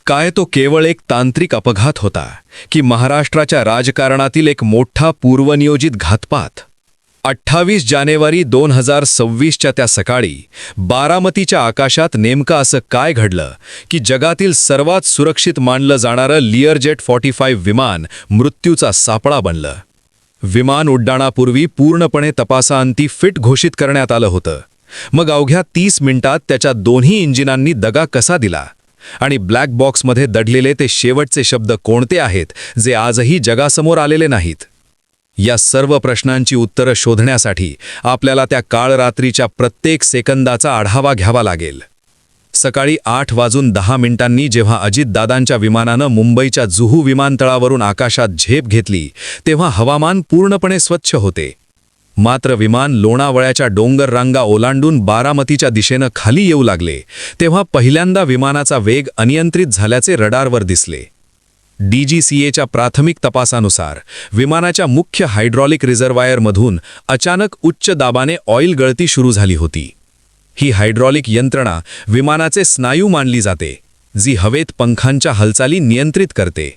काय तो केवळ एक तांत्रिक अपघात होता की महाराष्ट्राच्या राजकारणातील एक मोठा पूर्वनियोजित घातपात? 28 जानेवारी 2026च्या त्या सकाळी बारामतीच्या आकाशात नेमकं असं काय घडलं की जगातील सर्वात सुरक्षित मानलं जाणारं लिअरजेट 45 विमान मृत्यूचा सापळा बनलं? विमान उड्डाणापूर्वी पूर्णपणे तपासाअंती फिट घोषित करण्यात आलं होतं. मग अवघ्या 30 मिनिटात त्याच्या दोन्ही इंजिनांनी दगा कसा दिला? आणि ब्लॅक बॉक्समध्ये दडलेले ते शेवटचे शब्द कोणते आहेत जे आजही जगासमोर आलेले नाहीत? या सर्व प्रश्नांची उत्तरं शोधण्यासाठी आपल्याला त्या काळरात्रीच्या प्रत्येक सेकंदाचा आढावा घ्यावा लागेल. सकाळी 8:10 जेव्हा अजितदादांच्या विमानानं मुंबईच्या जुहू विमानतळावरून आकाशात झेप घेतली तेव्हा हवामान पूर्णपणे स्वच्छ होते. मात्र विमान लोणावळ्याच्या डोंगर रांगा ओलांडून बारामतीच्या दिशेनं खाली येऊ लागले तेव्हा पहिल्यांदा विमानाचा वेग अनियंत्रित झाल्याचे रडारवर दिसले. DGCAच्या प्राथमिक तपासानुसार विमानाच्या मुख्य हायड्रॉलिक रिझर्वायरमधून अचानक उच्च दाबाने ऑइल गळती सुरू झाली होती. ही हायड्रॉलिक यंत्रणा विमानाचे स्नायू मानली जाते, जी हवेत पंखांच्या हालचाली नियंत्रित करते.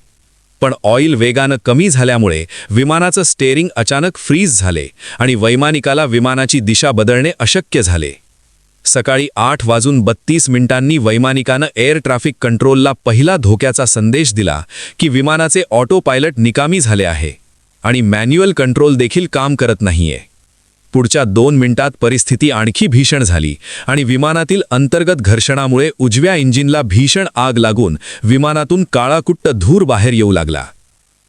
पण ऑइल वेगानं कमी झाल्यामुळे विमानाचं स्टेअरिंग अचानक फ्रीज झाले आणि वैमानिकाला विमानाची दिशा बदलणे अशक्य झाले. सकाळी 8:32 वैमानिकानं एअर ट्रॅफिक कंट्रोलला पहिला धोक्याचा संदेश दिला की विमानाचे ऑटो पायलट निकामी झाले आहे आणि मॅन्युअल कंट्रोल देखील काम करत नाहीये. पुढच्या 2 मिनिटात परिस्थिती आणखी भीषण झाली आणि विमानातील अंतर्गत घर्षणामुळे उजव्या इंजिनला भीषण आग लागून विमानातून काळाकुट्ट धूर बाहेर येऊ लागला.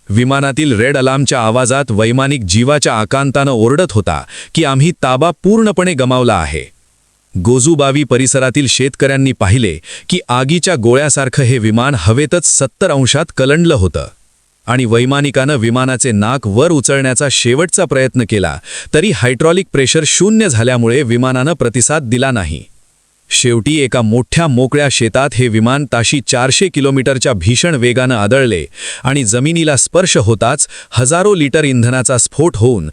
विमानातील रेड अलार्मच्या आवाजात वैमानिक जीवाच्या आकांतानं ओरडत होता की आम्ही ताबा पूर्णपणे गमावला आहे. गोजूबावी परिसरातील शेतकऱ्यांनी पाहिले की आगीच्या गोळ्यासारखं हे विमान हवेतच 70 अंशात कलंडलं होतं आणि वैमानिकानं विमानाचे नाक वर उचलण्याचा शेवटचा प्रयत्न केला तरी हायड्रॉलिक प्रेशर शून्य झाल्यामुळे विमानानं प्रतिसाद दिला नाही. शेवटी एका मोठ्या मोकळ्या शेतात हे विमान ताशी 400 किलोमीटरच्या भीषण वेगानं आदळले आणि जमिनीला स्पर्श होताच हजारो लिटर इंधनाचा स्फोट होऊन